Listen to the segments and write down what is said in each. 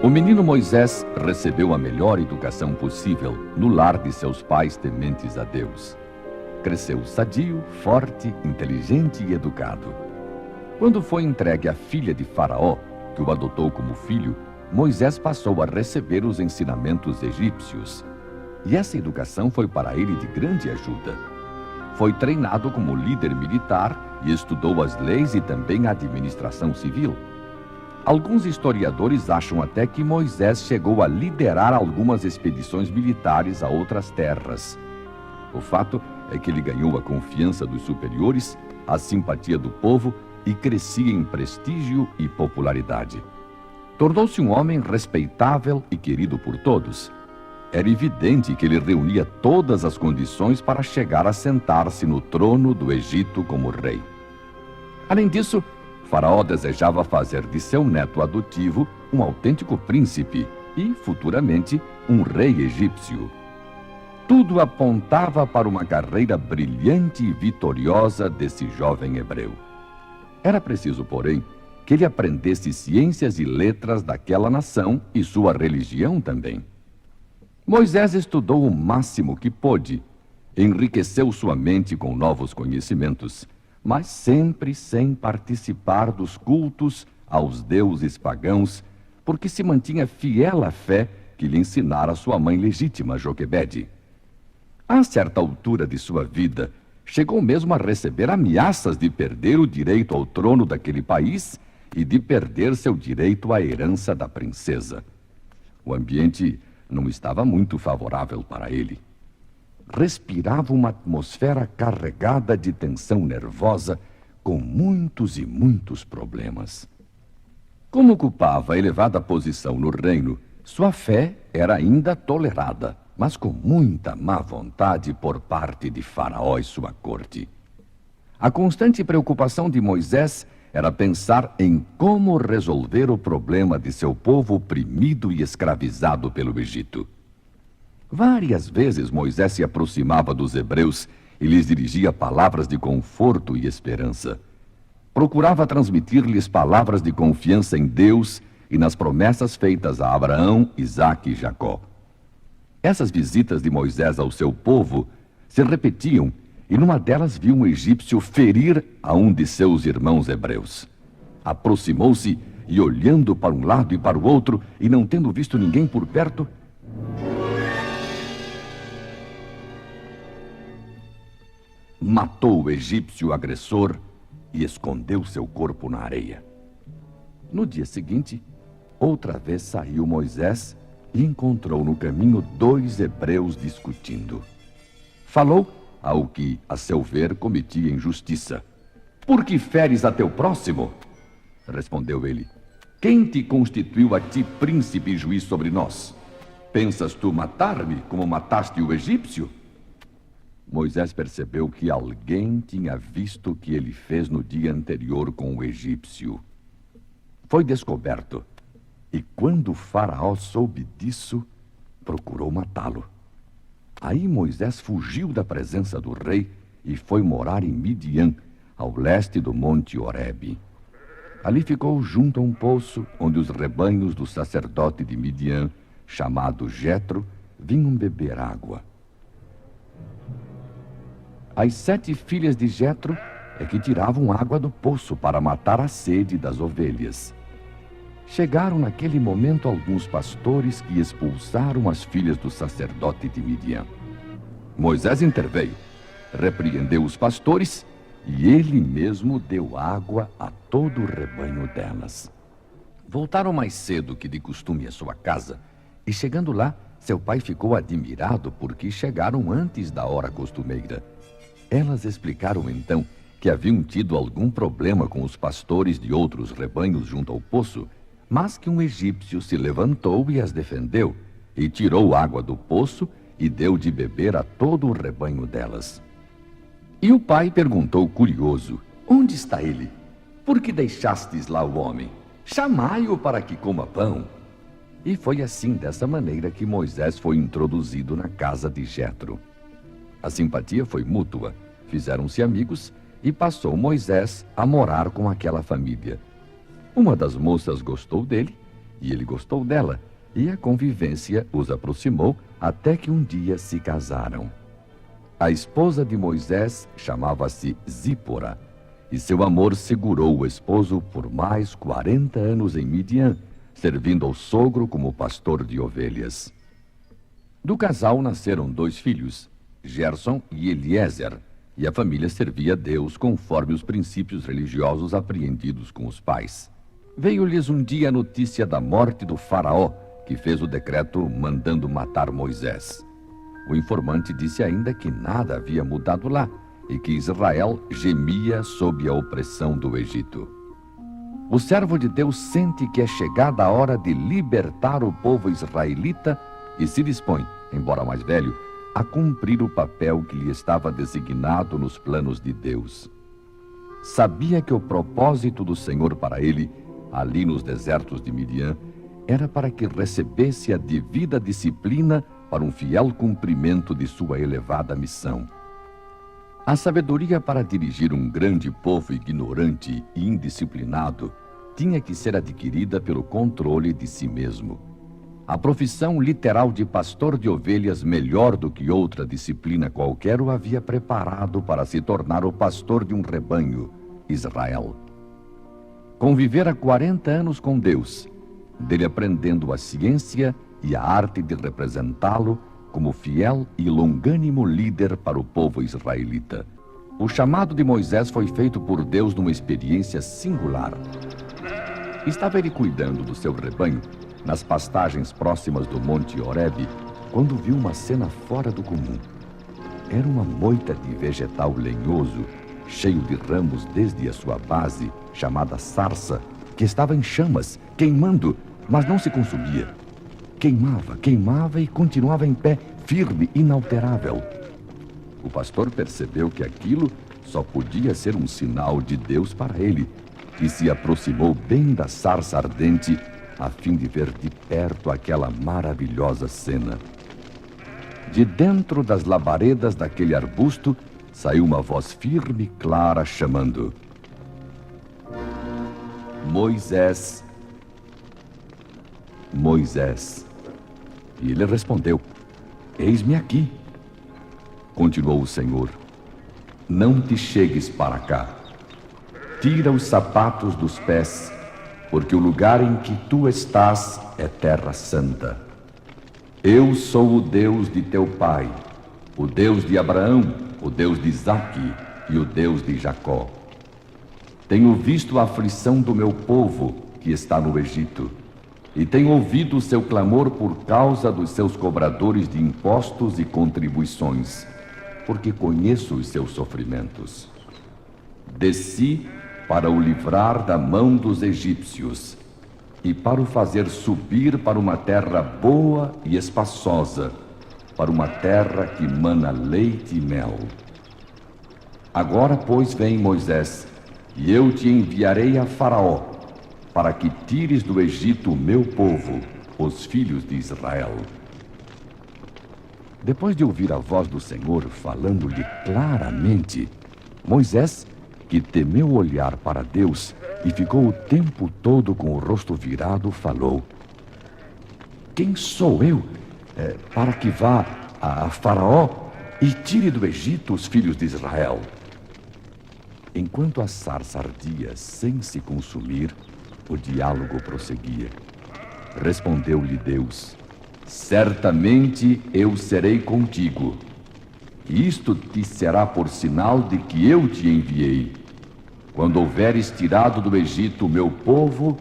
O menino Moisés recebeu a melhor educação possível no lar de seus pais tementes a Deus. Cresceu sadio, forte, inteligente e educado. Quando foi entregue à filha de Faraó, que o adotou como filho, Moisés passou a receber os ensinamentos egípcios. E essa educação foi para ele de grande ajuda. Foi treinado como líder militar e estudou as leis e também a administração civil. Alguns historiadores acham até que Moisés chegou a liderar algumas expedições militares a outras terras. O fato é que ele ganhou a confiança dos superiores, a simpatia do povo e crescia em prestígio e popularidade. Tornou-se um homem respeitável e querido por todos. Era evidente que ele reunia todas as condições para chegar a sentar-se no trono do Egito como rei. Além disso, Faraó desejava fazer de seu neto adotivo um autêntico príncipe e, futuramente, um rei egípcio. Tudo apontava para uma carreira brilhante e vitoriosa desse jovem hebreu. Era preciso, porém, que ele aprendesse ciências e letras daquela nação e sua religião também. Moisés estudou o máximo que pôde, enriqueceu sua mente com novos conhecimentos, mas sempre sem participar dos cultos aos deuses pagãos, porque se mantinha fiel à fé que lhe ensinara sua mãe legítima, Joquebede. A certa altura de sua vida, chegou mesmo a receber ameaças de perder o direito ao trono daquele país e de perder seu direito à herança da princesa. O ambiente não estava muito favorável para ele. Respirava uma atmosfera carregada de tensão nervosa, com muitos e muitos problemas. Como ocupava a elevada posição no reino, sua fé era ainda tolerada, mas com muita má vontade por parte de Faraó e sua corte. A constante preocupação de Moisés era pensar em como resolver o problema de seu povo oprimido e escravizado pelo Egito. Várias vezes Moisés se aproximava dos hebreus e lhes dirigia palavras de conforto e esperança. Procurava transmitir-lhes palavras de confiança em Deus e nas promessas feitas a Abraão, Isaque e Jacó. Essas visitas de Moisés ao seu povo se repetiam e numa delas viu um egípcio ferir a um de seus irmãos hebreus. Aproximou-se e, olhando para um lado e para o outro e não tendo visto ninguém por perto, matou o egípcio agressor e escondeu seu corpo na areia. No dia seguinte, outra vez saiu Moisés e encontrou no caminho 2 hebreus discutindo. Falou ao que, a seu ver, cometia injustiça. "Por que feres a teu próximo?" Respondeu ele. "Quem te constituiu a ti príncipe e juiz sobre nós? Pensas tu matar-me como mataste o egípcio?" Moisés percebeu que alguém tinha visto o que ele fez no dia anterior com o egípcio. Foi descoberto, e quando o Faraó soube disso, procurou matá-lo. Aí Moisés fugiu da presença do rei e foi morar em Midian, ao leste do monte Horebe. Ali ficou junto a um poço onde os rebanhos do sacerdote de Midian, chamado Jetro, vinham beber água. As 7 filhas de Jetro é que tiravam água do poço para matar a sede das ovelhas. Chegaram naquele momento alguns pastores que expulsaram as filhas do sacerdote de Midian. Moisés interveio, repreendeu os pastores e ele mesmo deu água a todo o rebanho delas. Voltaram mais cedo que de costume à sua casa e, chegando lá, seu pai ficou admirado porque chegaram antes da hora costumeira. Elas explicaram então que haviam tido algum problema com os pastores de outros rebanhos junto ao poço, mas que um egípcio se levantou e as defendeu, e tirou água do poço e deu de beber a todo o rebanho delas. E o pai perguntou curioso: "Onde está ele? Por que deixastes lá o homem? Chamai-o para que coma pão." E foi assim, dessa maneira, que Moisés foi introduzido na casa de Jetro. A simpatia foi mútua, fizeram-se amigos e passou Moisés a morar com aquela família. Uma das moças gostou dele e ele gostou dela, e a convivência os aproximou até que um dia se casaram. A esposa de Moisés chamava-se Zípora, e seu amor segurou o esposo por mais 40 anos em Midian, servindo ao sogro como pastor de ovelhas. Do casal nasceram 2 filhos, Gerson e Eliezer, e a família servia a Deus conforme os princípios religiosos apreendidos com os pais. Veio-lhes um dia a notícia da morte do faraó, que fez o decreto mandando matar Moisés. O informante disse ainda que nada havia mudado lá e que Israel gemia sob a opressão do Egito. O servo de Deus sente que é chegada a hora de libertar o povo israelita e se dispõe, embora mais velho, a cumprir o papel que lhe estava designado nos planos de Deus. Sabia que o propósito do Senhor para ele, ali nos desertos de Midian, era para que recebesse a devida disciplina para um fiel cumprimento de sua elevada missão. A sabedoria para dirigir um grande povo ignorante e indisciplinado tinha que ser adquirida pelo controle de si mesmo. A profissão literal de pastor de ovelhas, melhor do que outra disciplina qualquer, o havia preparado para se tornar o pastor de um rebanho, Israel. Convivera 40 anos com Deus, dele aprendendo a ciência e a arte de representá-lo como fiel e longânimo líder para o povo israelita. O chamado de Moisés foi feito por Deus numa experiência singular. Estava ele cuidando do seu rebanho nas pastagens próximas do Monte Horebe, quando viu uma cena fora do comum. Era uma moita de vegetal lenhoso, cheio de ramos desde a sua base, chamada sarça, que estava em chamas, queimando, mas não se consumia. Queimava e continuava em pé, firme, inalterável. O pastor percebeu que aquilo só podia ser um sinal de Deus para ele, e se aproximou bem da sarça ardente, a fim de ver de perto aquela maravilhosa cena. De dentro das labaredas daquele arbusto, saiu uma voz firme e clara chamando: Moisés, Moisés. E ele respondeu: Eis-me aqui. Continuou o Senhor: Não te chegues para cá. Tira os sapatos dos pés, porque o lugar em que tu estás é terra santa. Eu sou o Deus de teu pai, o Deus de Abraão, o Deus de Isaque e o Deus de Jacó. Tenho visto a aflição do meu povo que está no Egito, e tenho ouvido o seu clamor por causa dos seus cobradores de impostos e contribuições, porque conheço os seus sofrimentos. Desci para o livrar da mão dos egípcios e para o fazer subir para uma terra boa e espaçosa, para uma terra que mana leite e mel. Agora, pois, vem, Moisés, e eu te enviarei a Faraó, para que tires do Egito o meu povo, os filhos de Israel. Depois de ouvir a voz do Senhor falando-lhe claramente, Moisés, que temeu olhar para Deus e ficou o tempo todo com o rosto virado, falou: Quem sou eu para que vá a Faraó e tire do Egito os filhos de Israel? Enquanto a sarça ardia sem se consumir, o diálogo prosseguia. Respondeu-lhe Deus: Certamente eu serei contigo. Isto te será por sinal de que eu te enviei. Quando houveres tirado do Egito o meu povo,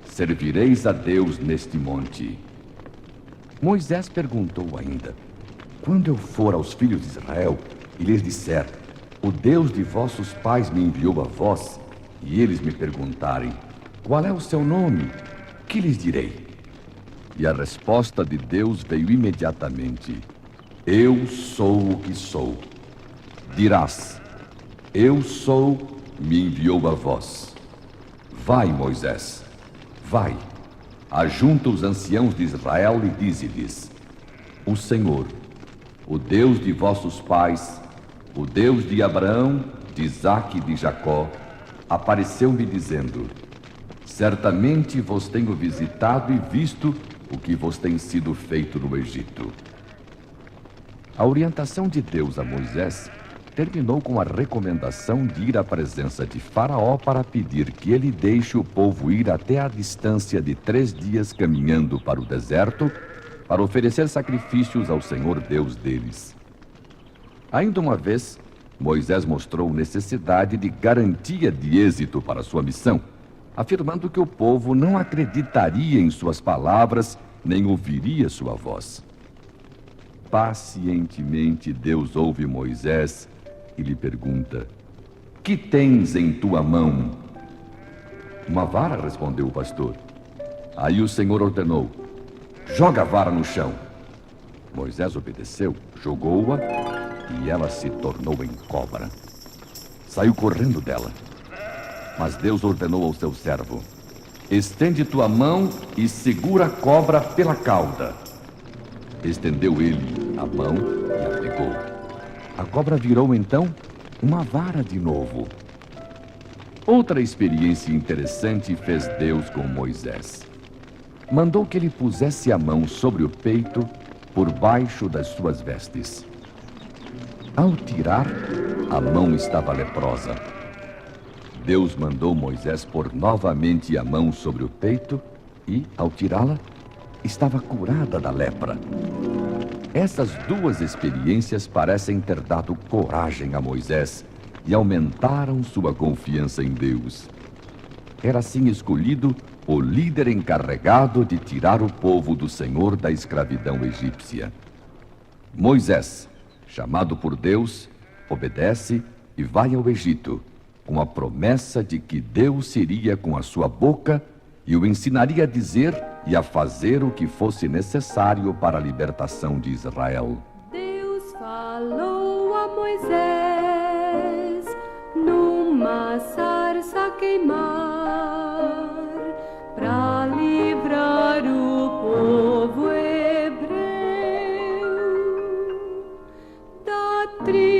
servireis a Deus neste monte. Moisés perguntou ainda: Quando eu for aos filhos de Israel e lhes disser: O Deus de vossos pais me enviou a vós, e eles me perguntarem: Qual é o seu nome? Que lhes direi? E a resposta de Deus veio imediatamente: Eu sou o que sou. Dirás: Eu sou, me enviou a vós. Vai, Moisés, vai, ajunta os anciãos de Israel e dize-lhes: O Senhor, o Deus de vossos pais, o Deus de Abraão, de Isaque e de Jacó, apareceu-me dizendo: Certamente vos tenho visitado e visto o que vos tem sido feito no Egito. A orientação de Deus a Moisés terminou com a recomendação de ir à presença de Faraó para pedir que ele deixe o povo ir até a distância de 3 dias caminhando para o deserto para oferecer sacrifícios ao Senhor Deus deles. Ainda uma vez, Moisés mostrou necessidade de garantia de êxito para sua missão, afirmando que o povo não acreditaria em suas palavras nem ouviria sua voz. Pacientemente Deus ouve Moisés e lhe pergunta: que tens em tua mão? Uma vara, respondeu o pastor. Aí o Senhor ordenou: joga a vara no chão. Moisés obedeceu, jogou-a e ela se tornou em cobra. Saiu correndo dela. Mas Deus ordenou ao seu servo: estende tua mão e segura a cobra pela cauda. Estendeu ele a mão e a pegou. A cobra virou então uma vara de novo. Outra experiência interessante fez Deus com Moisés. Mandou que ele pusesse a mão sobre o peito, por baixo das suas vestes. Ao tirar, a mão estava leprosa. Deus mandou Moisés pôr novamente a mão sobre o peito e, ao tirá-la, estava curada da lepra. Essas duas experiências parecem ter dado coragem a Moisés e aumentaram sua confiança em Deus. Era assim escolhido o líder encarregado de tirar o povo do Senhor da escravidão egípcia. Moisés, chamado por Deus, obedece e vai ao Egito, com a promessa de que Deus seria com a sua boca e o ensinaria a dizer e a fazer o que fosse necessário para a libertação de Israel. Deus falou a Moisés numa sarça queimar para livrar o povo hebreu da tribo